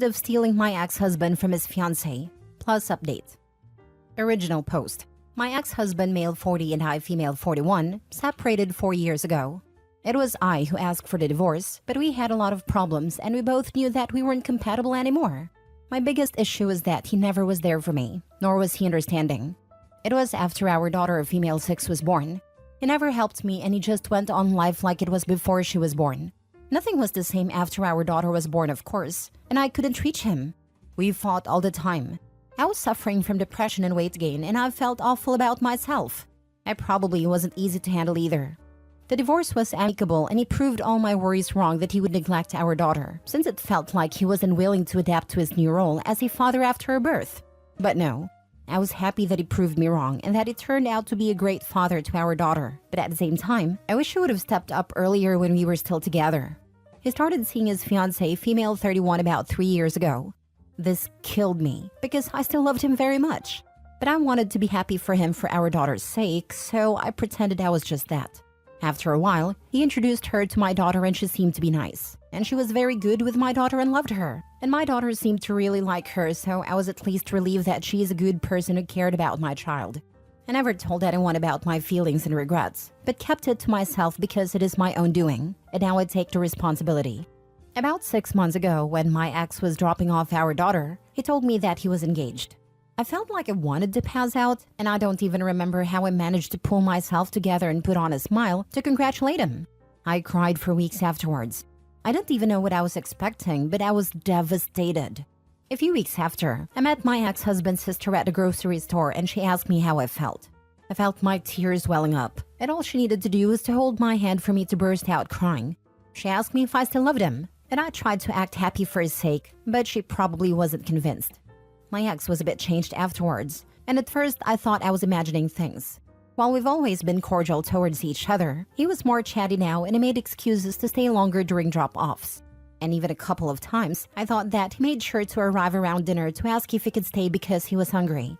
accused of stealing my ex-husband from his fiancée. Plus update. Original post. My ex-husband, male 40 and I, female 41, separated 4 years ago. It was I who asked for the divorce, but we had a lot of problems and we both knew that we weren't compatible anymore. My biggest issue was that he never was there for me, nor was he understanding. It was after our daughter, female 6, was born. He never helped me and he just went on life like it was before she was born. Nothing was the same after our daughter was born, of course, and I couldn't reach him. We fought all the time. I was suffering from depression and weight gain, and I felt awful about myself. I probably wasn't easy to handle either. The divorce was amicable, and he proved all my worries wrong that he would neglect our daughter, since it felt like he was unwilling to adapt to his new role as a father after her birth. But no, I was happy that he proved me wrong and that he turned out to be a great father to our daughter. But at the same time, I wish he would have stepped up earlier when we were still together. He started seeing his fiancée, female 31, about 3 years ago. This killed me because I still loved him very much. But I wanted to be happy for him for our daughter's sake, so I pretended I was just that. After a while, he introduced her to my daughter and she seemed to be nice. And she was very good with my daughter and loved her. And my daughter seemed to really like her, so I was at least relieved that she is a good person who cared about my child. I never told anyone about my feelings and regrets, but kept it to myself because it is my own doing, and now I take the responsibility. About 6 months ago, when my ex was dropping off our daughter, he told me that he was engaged. I felt like I wanted to pass out, and I don't even remember how I managed to pull myself together and put on a smile to congratulate him. I cried for weeks afterwards. I didn't even know what I was expecting, but I was devastated. A few weeks after, I met my ex-husband's sister at the grocery store and she asked me how I felt. I felt my tears welling up, and all she needed to do was to hold my hand for me to burst out crying. She asked me if I still loved him, and I tried to act happy for his sake, but she probably wasn't convinced. My ex was a bit changed afterwards, and at first I thought I was imagining things. While we've always been cordial towards each other, he was more chatty now and he made excuses to stay longer during drop-offs. And even a couple of times, I thought that he made sure to arrive around dinner to ask if he could stay because he was hungry.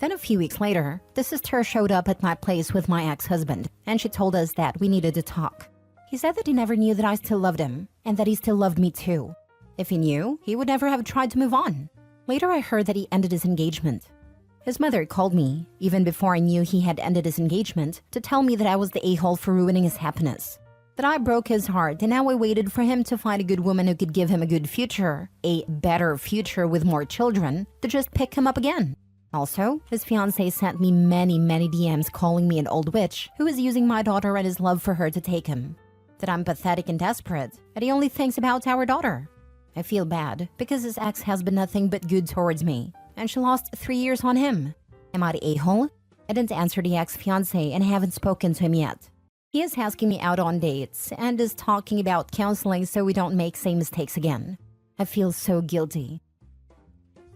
Then a few weeks later, the sister showed up at my place with my ex-husband, and she told us that we needed to talk. He said that he never knew that I still loved him, and that he still loved me too. If he knew, he would never have tried to move on. Later I heard that he ended his engagement. His mother called me, even before I knew he had ended his engagement, to tell me that I was the a-hole for ruining his happiness. That I broke his heart and now I waited for him to find a good woman who could give him a good future, a better future with more children, to just pick him up again. Also, his fiancée sent me many DMs calling me an old witch who is using my daughter and his love for her to take him. That I'm pathetic and desperate, and he only thinks about our daughter. I feel bad because his ex has been nothing but good towards me, and she lost 3 years on him. Am I the a-hole? I didn't answer the ex-fiancé and I haven't spoken to him yet. He is asking me out on dates and is talking about counseling so we don't make same mistakes again. I feel so guilty.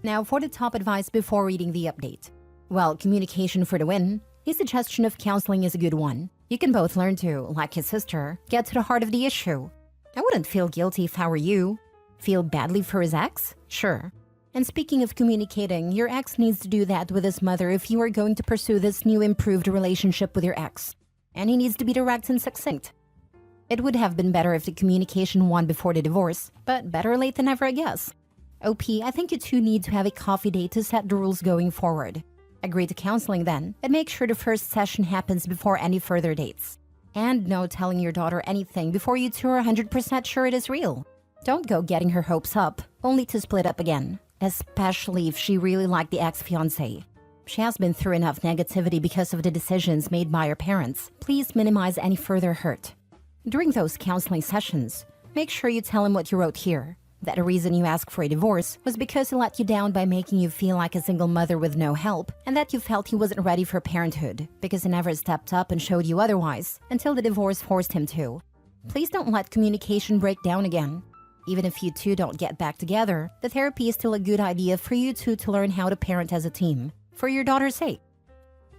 Now for the top advice before reading the update. Well, communication for the win. His suggestion of counseling is a good one. You can both learn to, like his sister, get to the heart of the issue. I wouldn't feel guilty if I were you. Feel badly for his ex? Sure. And speaking of communicating, your ex needs to do that with his mother if you are going to pursue this new improved relationship with your ex. And he needs to be direct and succinct. It would have been better if the communication won before the divorce, but better late than never, I guess. OP, I think you two need to have a coffee date to set the rules going forward. Agree to counseling then, and make sure the first session happens before any further dates. And no telling your daughter anything before you two are 100% sure it is real. Don't go getting her hopes up, only to split up again, especially if she really liked the ex-fiancé. She has been through enough negativity because of the decisions made by her parents. Please minimize any further hurt. During those counseling sessions, make sure you tell him what you wrote here. That the reason you asked for a divorce was because he let you down by making you feel like a single mother with no help, and that you felt he wasn't ready for parenthood because he never stepped up and showed you otherwise until the divorce forced him to. Please don't let communication break down again. Even if you two don't get back together, the therapy is still a good idea for you two to learn how to parent as a team. For your daughter's sake.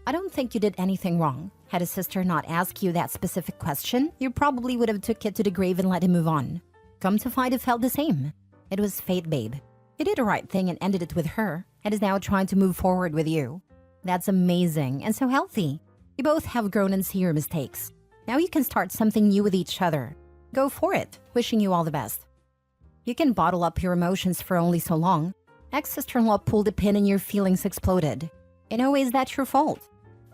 I don't think you did anything wrong. Had his sister not asked you that specific question, you probably would have took it to the grave and let him move on. Come to find it felt the same. It was fate, babe. You did the right thing and ended it with her, and is now trying to move forward with you. That's amazing and so healthy. You both have grown and see your mistakes. Now you can start something new with each other. Go for it. Wishing you all the best. You can bottle up your emotions for only so long. Ex-sister-in-law pulled a pin and your feelings exploded. In a way, is that your fault?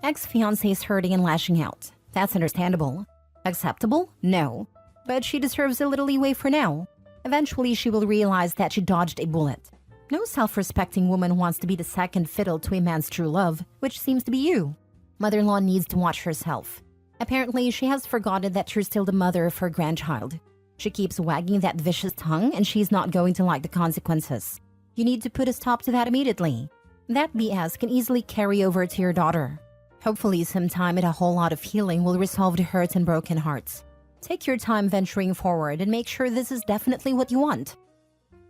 Ex-fiancé is hurting and lashing out. That's understandable. Acceptable? No. But she deserves a little leeway for now. Eventually, she will realize that she dodged a bullet. No self-respecting woman wants to be the second fiddle to a man's true love, which seems to be you. Mother-in-law needs to watch herself. Apparently, she has forgotten that you're still the mother of her grandchild. She keeps wagging that vicious tongue and she's not going to like the consequences. You need to put a stop to that immediately. That BS can easily carry over to your daughter. Hopefully, some time and a whole lot of healing will resolve the hurts and broken hearts. Take your time venturing forward and make sure this is definitely what you want.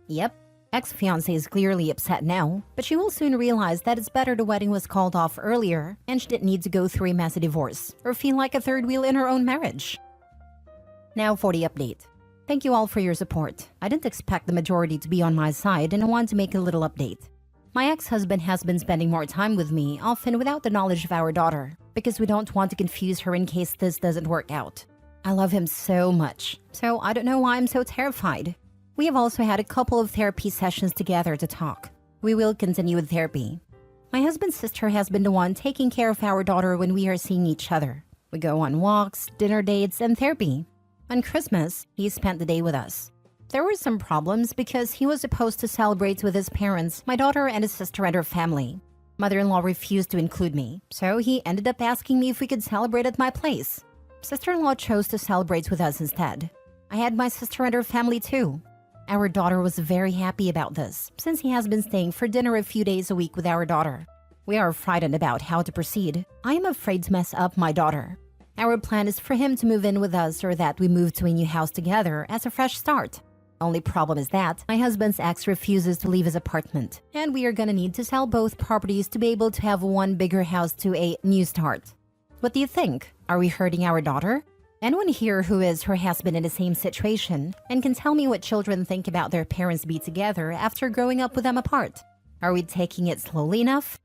Yep, ex-fiancé is clearly upset now, but she will soon realize that it's better the wedding was called off earlier and she didn't need to go through a messy divorce or feel like a third wheel in her own marriage. Now for the update. Thank you all for your support. I didn't expect the majority to be on my side and I want to make a little update. My ex-husband has been spending more time with me, often without the knowledge of our daughter, because we don't want to confuse her in case this doesn't work out. I love him so much, so I don't know why I'm so terrified. We have also had a couple of therapy sessions together to talk. We will continue with therapy. My husband's sister has been the one taking care of our daughter when we are seeing each other. We go on walks, dinner dates, and therapy. On Christmas, he spent the day with us. There were some problems because he was supposed to celebrate with his parents, my daughter and his sister and her family. Mother-in-law refused to include me, so he ended up asking me if we could celebrate at my place. Sister-in-law chose to celebrate with us instead. I had my sister and her family too. Our daughter was very happy about this, since he has been staying for dinner a few days a week with our daughter. We are frightened about how to proceed. I am afraid to mess up my daughter. Our plan is for him to move in with us or that we move to a new house together as a fresh start. Only problem is that my husband's ex refuses to leave his apartment, and we are gonna need to sell both properties to be able to have one bigger house to a new start. What do you think? Are we hurting our daughter? Anyone here who is or has been in the same situation and can tell me what children think about their parents be together after growing up with them apart? Are we taking it slowly enough?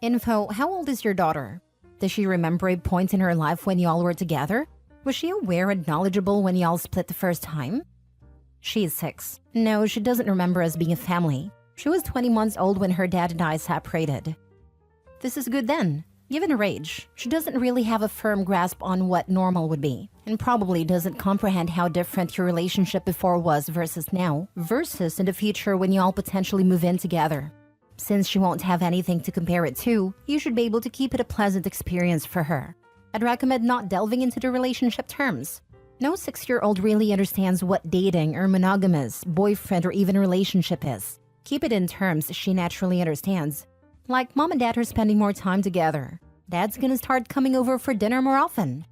Info, how old is your daughter? Does she remember a point in her life when y'all were together? Was she aware and knowledgeable when y'all split the first time? She is 6. No, she doesn't remember us being a family. She was 20 months old when her dad and I separated. This is good then. Given her age, she doesn't really have a firm grasp on what normal would be, and probably doesn't comprehend how different your relationship before was versus now, versus in the future when y'all potentially move in together. Since she won't have anything to compare it to, you should be able to keep it a pleasant experience for her. I'd recommend not delving into the relationship terms. No 6-year-old really understands what dating or monogamous, boyfriend, or even relationship is. Keep it in terms she naturally understands. Like mom and dad are spending more time together. Dad's gonna start coming over for dinner more often.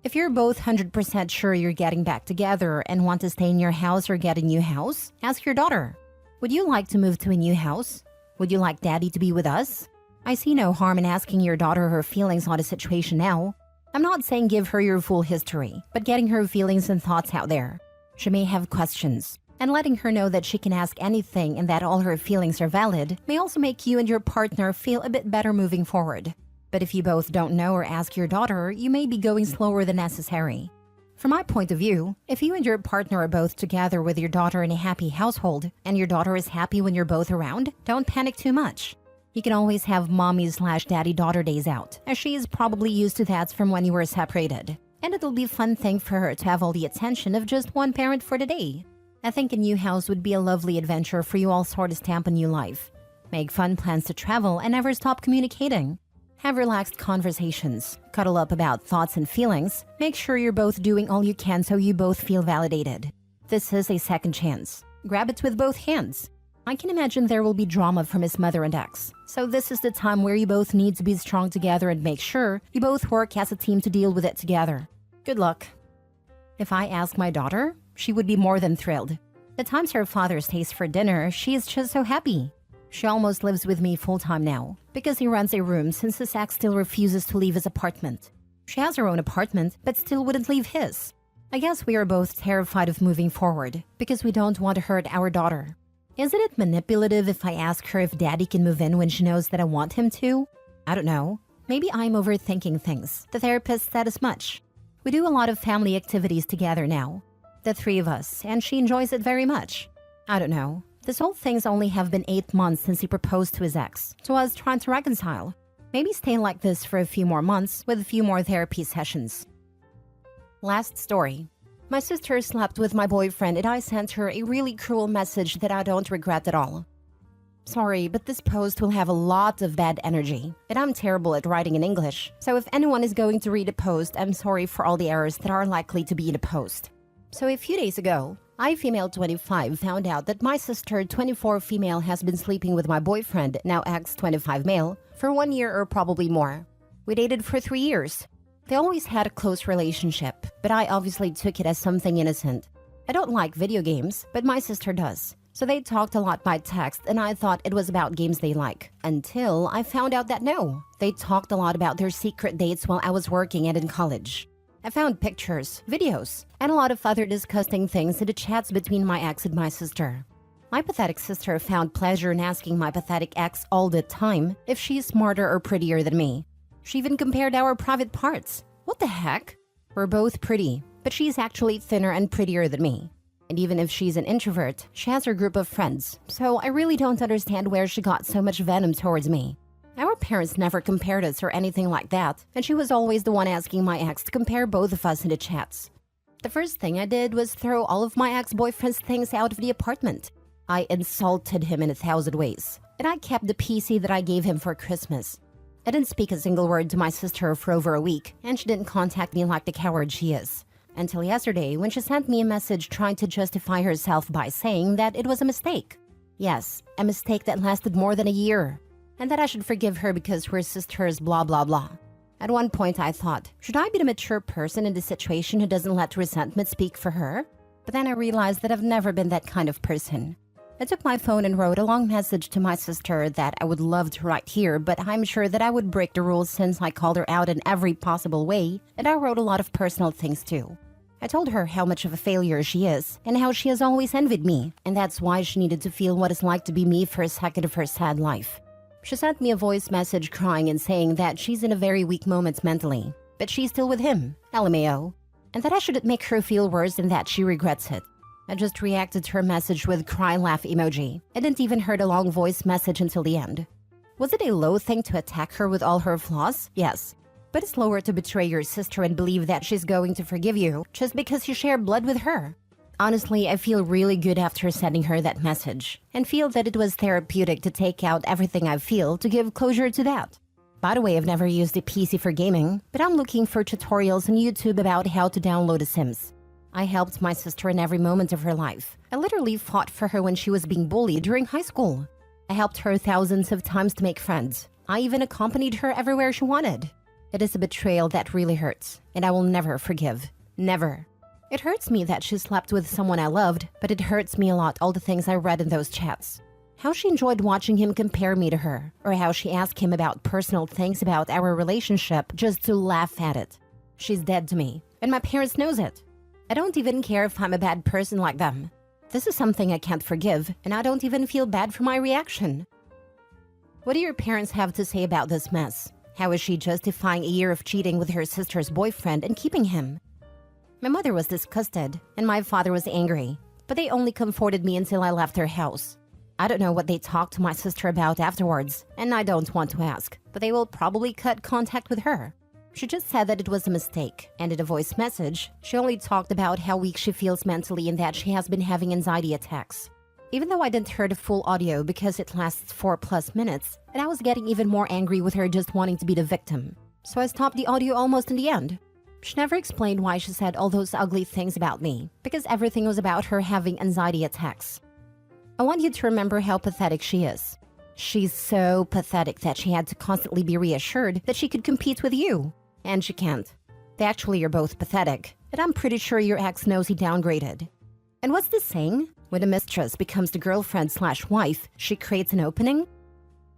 If you're both 100% sure you're getting back together and want to stay in your house or get a new house, ask your daughter. Would you like to move to a new house? Would you like daddy to be with us? I see no harm in asking your daughter her feelings on the situation now. I'm not saying give her your full history, but getting her feelings and thoughts out there. She may have questions, and letting her know that she can ask anything and that all her feelings are valid may also make you and your partner feel a bit better moving forward. But if you both don't know or ask your daughter, you may be going slower than necessary. From my point of view, if you and your partner are both together with your daughter in a happy household, and your daughter is happy when you're both around, don't panic too much. You can always have mommy/daddy-daughter days out, as she is probably used to that from when you were separated. And it'll be a fun thing for her to have all the attention of just one parent for the day. I think a new house would be a lovely adventure for you all sort of stamp a new life. Make fun plans to travel and never stop communicating. Have relaxed conversations, cuddle up about thoughts and feelings, make sure you're both doing all you can so you both feel validated. This is a second chance. Grab it with both hands. I can imagine there will be drama from his mother and ex, so this is the time where you both need to be strong together and make sure you both work as a team to deal with it together. Good luck. If I ask my daughter, she would be more than thrilled. The times her father stays for dinner, she is just so happy. She almost lives with me full-time now, because he rents a room since his ex still refuses to leave his apartment. She has her own apartment, but still wouldn't leave his. I guess we are both terrified of moving forward, because we don't want to hurt our daughter. Isn't it manipulative if I ask her if daddy can move in when she knows that I want him to? I don't know. Maybe I'm overthinking things. The therapist said as much. We do a lot of family activities together now. the three of us, and she enjoys it very much. I don't know. This whole thing's only have been 8 months since he proposed to his ex, so I was trying to reconcile. Maybe stay like this for a few more months with a few more therapy sessions. Last story. My sister slept with my boyfriend and I sent her a really cruel message that I don't regret at all. Sorry, but this post will have a lot of bad energy, and I'm terrible at writing in English, so if anyone is going to read a post, I'm sorry for all the errors that are likely to be in a post. So a few days ago, I, female 25, found out that my sister, 24 female, has been sleeping with my boyfriend, now ex 25 male, for 1 year or probably more. We dated for 3 years. They always had a close relationship, but I obviously took it as something innocent. I don't like video games, but my sister does. So they talked a lot by text and I thought it was about games they like. Until I found out that no, they talked a lot about their secret dates while I was working and in college. I found pictures, videos, and a lot of other disgusting things in the chats between my ex and my sister. My pathetic sister found pleasure in asking my pathetic ex all the time if she's smarter or prettier than me. She even compared our private parts. What the heck? We're both pretty, but she's actually thinner and prettier than me. And even if she's an introvert, she has her group of friends, so I really don't understand where she got so much venom towards me. Our parents never compared us or anything like that, and she was always the one asking my ex to compare both of us in the chats. The first thing I did was throw all of my ex-boyfriend's things out of the apartment. I insulted him in 1,000 ways, and I kept the PC that I gave him for Christmas. I didn't speak a single word to my sister for over a week, and she didn't contact me like the coward she is. Until yesterday, when she sent me a message trying to justify herself by saying that it was a mistake. Yes, a mistake that lasted more than a year. And that I should forgive her because we're sisters, blah blah blah. At one point I thought, should I be the mature person in this situation who doesn't let resentment speak for her? But then I realized that I've never been that kind of person. I took my phone and wrote a long message to my sister that I would love to write here, but I'm sure that I would break the rules since I called her out in every possible way, and I wrote a lot of personal things too. I told her how much of a failure she is, and how she has always envied me, and that's why she needed to feel what it's like to be me for a second of her sad life. She sent me a voice message crying and saying that she's in a very weak moment mentally, but she's still with him, LMAO, and that I shouldn't make her feel worse and that she regrets it. I just reacted to her message with cry laugh emoji. I didn't even hear the long voice message until the end. Was it a low thing to attack her with all her flaws? Yes. But it's lower to betray your sister and believe that she's going to forgive you just because you share blood with her. Honestly, I feel really good after sending her that message and feel that it was therapeutic to take out everything I feel to give closure to that. By the way, I've never used a PC for gaming, but I'm looking for tutorials on YouTube about how to download The Sims. I helped my sister in every moment of her life. I literally fought for her when she was being bullied during high school. I helped her thousands of times to make friends. I even accompanied her everywhere she wanted. It is a betrayal that really hurts, and I will never forgive. Never. It hurts me that she slept with someone I loved, but it hurts me a lot all the things I read in those chats. How she enjoyed watching him compare me to her, or how she asked him about personal things about our relationship just to laugh at it. She's dead to me, and my parents knows it. I don't even care if I'm a bad person like them. This is something I can't forgive, and I don't even feel bad for my reaction. What do your parents have to say about this mess? How is she justifying a year of cheating with her sister's boyfriend and keeping him? My mother was disgusted, and my father was angry, but they only comforted me until I left their house. I don't know what they talked to my sister about afterwards, and I don't want to ask, but they will probably cut contact with her. She just said that it was a mistake, and in a voice message, she only talked about how weak she feels mentally and that she has been having anxiety attacks. Even though I didn't hear the full audio because it lasts 4+ minutes, and I was getting even more angry with her just wanting to be the victim. So I stopped the audio almost in the end. She never explained why she said all those ugly things about me, because everything was about her having anxiety attacks. I want you to remember how pathetic she is. She's so pathetic that she had to constantly be reassured that she could compete with you. And she can't. Actually, you're both pathetic, and I'm pretty sure your ex knows he downgraded. And what's this saying? When a mistress becomes the girlfriend/wife, she creates an opening?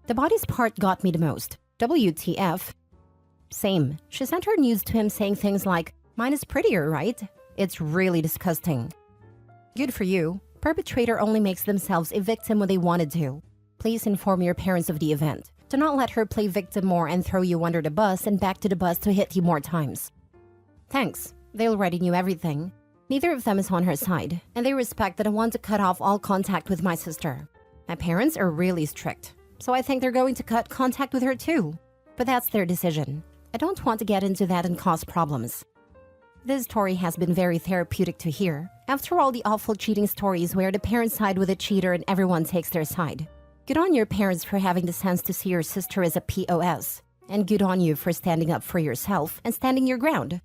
The body's part got me the most. WTF? Same. She sent her news to him saying things like, "Mine is prettier, right?" It's really disgusting. Good for you. Perpetrator only makes themselves a victim when they wanted to. Please inform your parents of the event. Do not let her play victim more and throw you under the bus and back to the bus to hit you more times. Thanks. They already knew everything. Neither of them is on her side, and they respect that I want to cut off all contact with my sister. My parents are really strict, so I think they're going to cut contact with her too. But that's their decision. I don't want to get into that and cause problems. This story has been very therapeutic to hear, after all the awful cheating stories where the parents side with the cheater and everyone takes their side. Good on your parents for having the sense to see your sister as a POS, and good on you for standing up for yourself and standing your ground.